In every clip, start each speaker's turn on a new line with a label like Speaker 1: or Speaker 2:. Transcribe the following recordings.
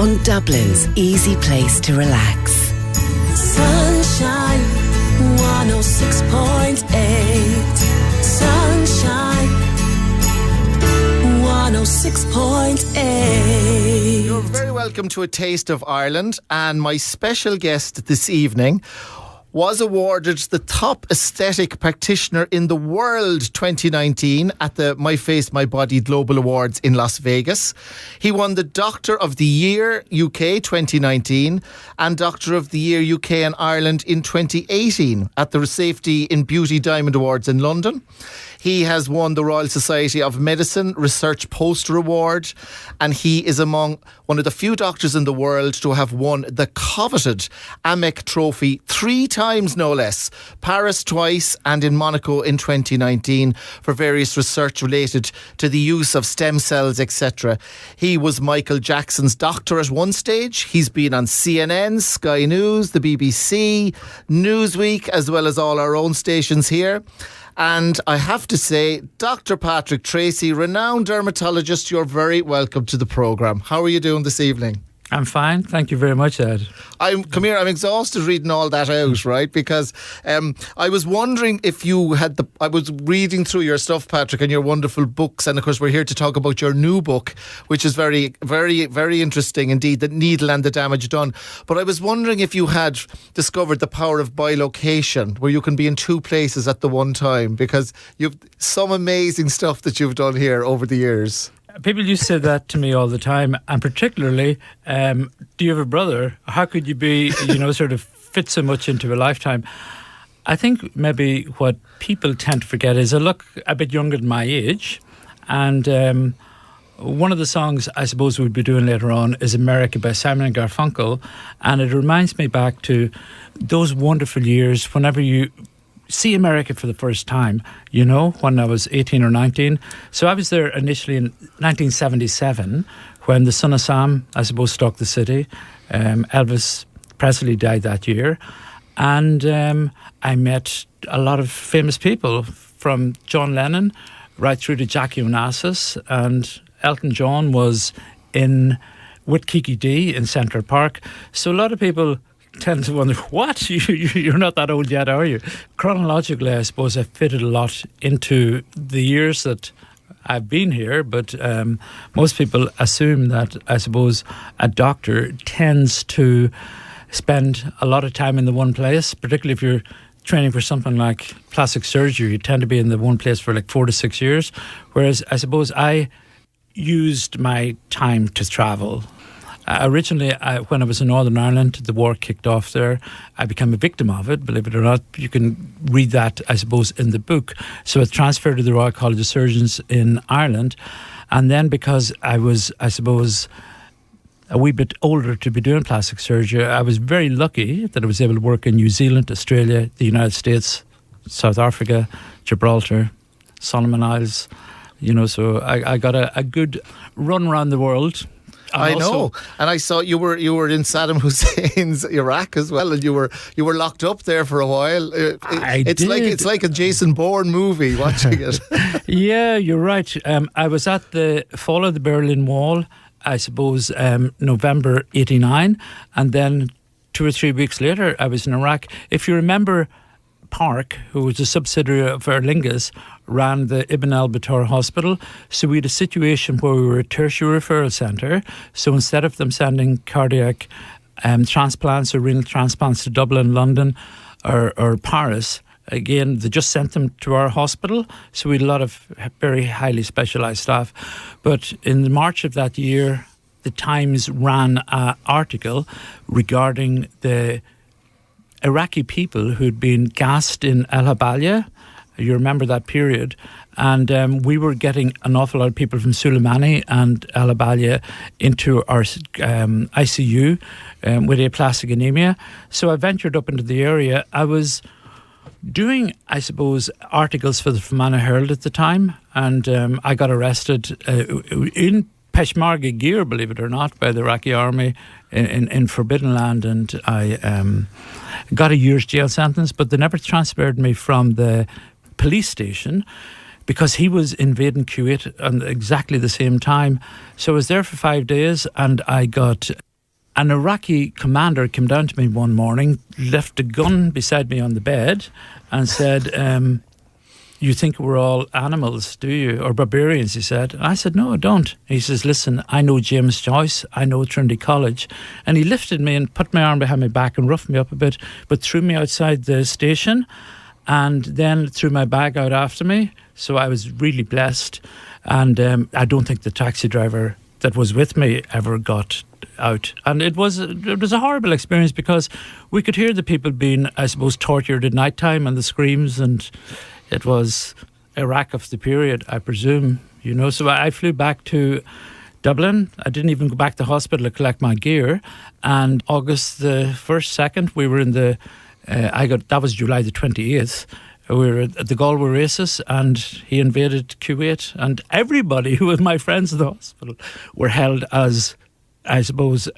Speaker 1: on Dublin's easy place to relax.
Speaker 2: Sunshine 106.8. Sunshine 106.8.
Speaker 3: You're very welcome to A Taste of Ireland, and my special guest this evening was awarded the top aesthetic practitioner in the world 2019 at the My Face, My Body Global Awards in Las Vegas. He won the Doctor of the Year UK 2019 and Doctor of the Year UK and Ireland in 2018 at the Safety in Beauty Diamond Awards in London. He has won the Royal Society of Medicine Research Poster Award, and he is among one of the few doctors in the world to have won the coveted AMEC trophy 3 times, no less. Paris twice and in Monaco in 2019 for various research related to the use of stem cells, etc. He was Michael Jackson's doctor at one stage. He's been on CNN, Sky News, the BBC, Newsweek, as well as all our own stations here. And I have to say, Dr. Patrick Treacy, renowned dermatologist, you're very welcome to the programme. How are you doing this evening?
Speaker 4: I'm fine. Thank you very much, Ed.
Speaker 3: I'm exhausted reading all that out, right? Because I was wondering if you had I was reading through your stuff, Patrick, and your wonderful books. And of course, we're here to talk about your new book, which is very, very, very interesting indeed, The Needle and the Damage Done. But I was wondering if you had discovered the power of bilocation, where you can be in 2 places at the one time, because you've some amazing stuff that you've done here over the years.
Speaker 4: People used to say that to me all the time, and particularly, do you have a brother? How could you be, sort of fit so much into a lifetime? I think maybe what people tend to forget is I look a bit younger than my age, and one of the songs I suppose we'll be doing later on is America by Simon and Garfunkel, and it reminds me back to those wonderful years whenever you see America for the first time, when I was 18 or 19. So I was there initially in 1977 when the Son of Sam, I suppose, stalked the city. Elvis Presley died that year. And I met a lot of famous people, from John Lennon right through to Jackie Onassis. And Elton John was with Kiki D in Central Park. So a lot of people tend to wonder, what? You're not that old yet, are you? Chronologically, I suppose I fitted a lot into the years that I've been here, but most people assume that, I suppose, a doctor tends to spend a lot of time in the one place, particularly if you're training for something like plastic surgery. You tend to be in the one place for like 4 to 6 years, whereas I suppose I used my time to travel. Originally, when I was in Northern Ireland, the war kicked off there. I became a victim of it, believe it or not. You can read that, I suppose, in the book. So I transferred to the Royal College of Surgeons in Ireland. And then because I was, I suppose, a wee bit older to be doing plastic surgery, I was very lucky that I was able to work in New Zealand, Australia, the United States, South Africa, Gibraltar, Solomon Isles. So I got a good run around the world.
Speaker 3: I know, and I saw you were in Saddam Hussein's Iraq as well, and you were locked up there for a while. It's like a Jason Bourne movie watching it.
Speaker 4: Yeah, you're right. I was at the fall of the Berlin Wall, I suppose, November '89, and then 2 or 3 weeks later, I was in Iraq. If you remember, Park, who was a subsidiary of Aer Lingus, ran the Ibn al-Battur Hospital. So we had a situation where we were a tertiary referral centre. So instead of them sending cardiac transplants or renal transplants to Dublin, London or Paris, again, they just sent them to our hospital. So we had a lot of very highly specialised staff. But in March of that year, the Times ran an article regarding the Iraqi people who'd been gassed in El Habalia. You remember that period. And we were getting an awful lot of people from Suleimani and El Habalia into our ICU with aplastic anemia. So I ventured up into the area. I was doing, I suppose, articles for the Fermanagh Herald at the time, and I got arrested in Peshmerga gear, believe it or not, by the Iraqi army in Forbidden Land, and I got a year's jail sentence, but they never transferred me from the police station because he was invading Kuwait at exactly the same time. So I was there for 5 days, and I got An Iraqi commander came down to me one morning, left a gun beside me on the bed and said, you think we're all animals, do you? Or barbarians, he said. And I said, no, I don't. He says, listen, I know James Joyce, I know Trinity College. And he lifted me and put my arm behind my back and roughed me up a bit, but threw me outside the station and then threw my bag out after me. So I was really blessed. And I don't think the taxi driver that was with me ever got out. And it was a horrible experience because we could hear the people being, I suppose, tortured at night time and the screams, and it was Iraq of the period, I presume, you know. So I flew back to Dublin. I didn't even go back to hospital to collect my gear. And August the 1st, 2nd, we were in the, that was July the 28th. We were at the Galway races and he invaded Kuwait, and everybody who was my friends in the hospital were held as, I suppose,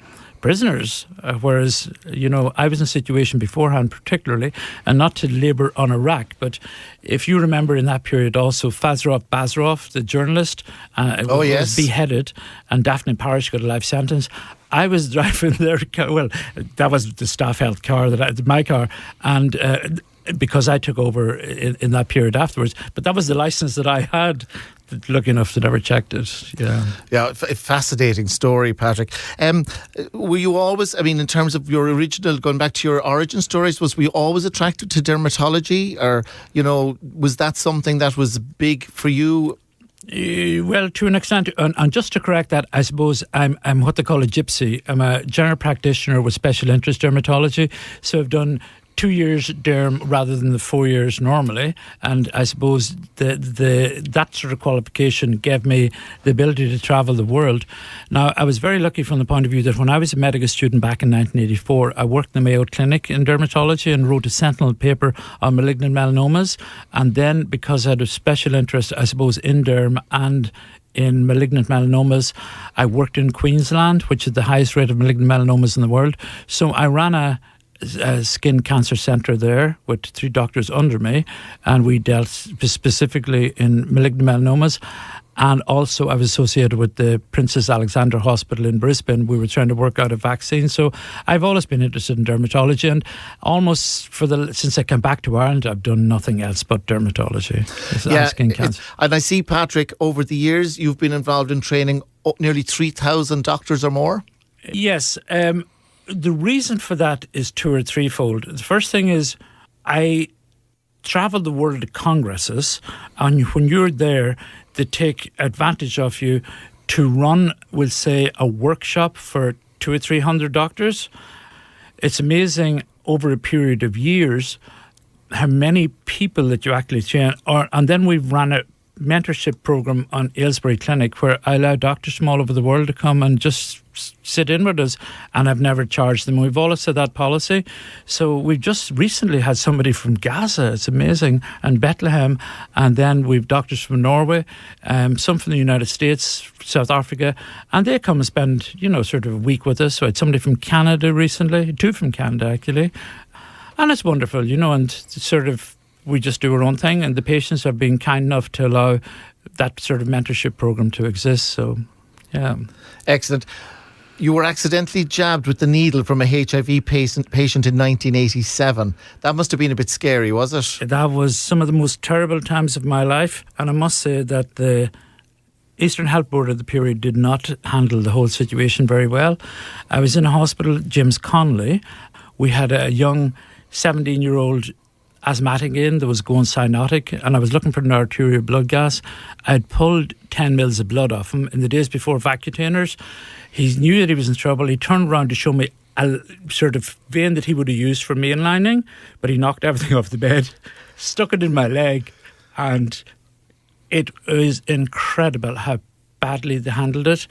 Speaker 4: prisoners, whereas, you know, I was in a situation beforehand particularly, and not to labour on Iraq, but if you remember in that period also, Fazrov Bazrov, the journalist, was beheaded, and Daphne Parish got a life sentence. I was driving their car, well, that was the staff health car, my car, and because I took over in that period afterwards, but that was the licence that I had. Lucky enough to never checked it. Yeah,
Speaker 3: fascinating story, Patrick. Were you always, I mean, in terms of your original, going back to your origin stories, were you always attracted to dermatology, or, you know, was that something that was big for you?
Speaker 4: Well, to an extent, and just to correct that, I suppose I'm what they call a gypsy. I'm a general practitioner with special interest dermatology, so I've done 2 years derm rather than the 4 years normally, and I suppose that sort of qualification gave me the ability to travel the world. Now, I was very lucky from the point of view that when I was a medical student back in 1984, I worked in the Mayo Clinic in dermatology and wrote a sentinel paper on malignant melanomas, and then because I had a special interest, I suppose, in derm and in malignant melanomas, I worked in Queensland, which is the highest rate of malignant melanomas in the world. So I ran a skin cancer centre there with 3 doctors under me, and we dealt specifically in malignant melanomas. And also I was associated with the Princess Alexandra Hospital in Brisbane. We were trying to work out a vaccine. So I've always been interested in dermatology, and almost since I came back to Ireland, I've done nothing else but dermatology. Skin cancer.
Speaker 3: And I see, Patrick, over the years you've been involved in training nearly 3,000 doctors or more.
Speaker 4: Yes. The reason for that is 2 or 3-fold. The first thing is I travel the world to congresses, and when you're there, they take advantage of you to run, we'll say, a workshop for 200 or 300 doctors. It's amazing over a period of years how many people that you actually train. And then we've run a mentorship program on Aylesbury Clinic where I allow doctors from all over the world to come and just sit in with us, and I've never charged them. We've always had that policy. So we've just recently had somebody from Gaza, it's amazing, and Bethlehem, and then we've doctors from Norway, some from the United States, South Africa, and they come and spend, you know, sort of a week with us. So I had somebody from Canada recently, 2 from Canada actually, and it's wonderful, you know, and sort of we just do our own thing, and the patients have been kind enough to allow that sort of mentorship program to exist. So, yeah.
Speaker 3: Excellent. You were accidentally jabbed with the needle from a HIV patient in 1987. That must have been a bit scary, was it?
Speaker 4: That was some of the most terrible times of my life, and I must say that the Eastern Health Board of the period did not handle the whole situation very well. I was in a hospital, James Connolly. We had a young 17-year-old asthmatic in that was going cyanotic, and I was looking for an arterial blood gas. I had pulled 10 mils of blood off him in the days before Vacutainers. He knew that he was in trouble. He turned around to show me a sort of vein that he would have used for mainlining, but he knocked everything off the bed, stuck it in my leg, and it was incredible how badly they handled it.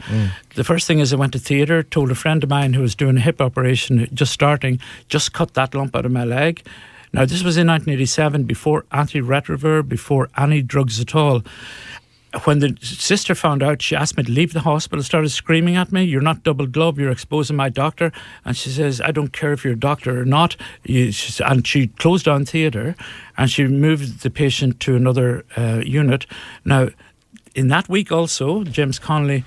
Speaker 4: The first thing is I went to theatre, told a friend of mine who was doing a hip operation, just starting, just cut that lump out of my leg. Now, this was in 1987, before antiretroviral, before any drugs at all. When the sister found out, she asked me to leave the hospital, started screaming at me, "You're not double glove, you're exposing my doctor." And she says, "I don't care if you're a doctor or not." And she closed down theatre, and she moved the patient to another unit. Now, in that week also, James Connolly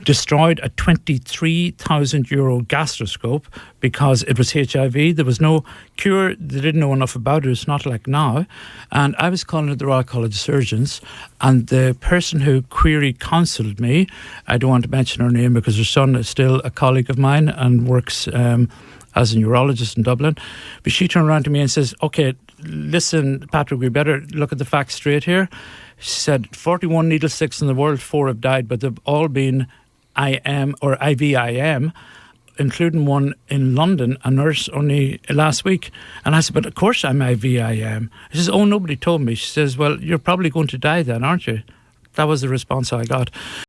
Speaker 4: destroyed a €23,000 gastroscope because it was HIV. There was no cure. They didn't know enough about it. It's not like now. And I was calling at the Royal College of Surgeons, and the person who query counselled me, I don't want to mention her name because her son is still a colleague of mine and works as a neurologist in Dublin. But she turned around to me and says, okay, listen, Patrick, we better look at the facts straight here. She said 41 needlesticks in the world, 4 have died, but they've all been IM or IVIM, including one in London, a nurse only last week. And I said, but of course I'm IVIM. She says, oh, nobody told me. She says, well, you're probably going to die then, aren't you? That was the response I got.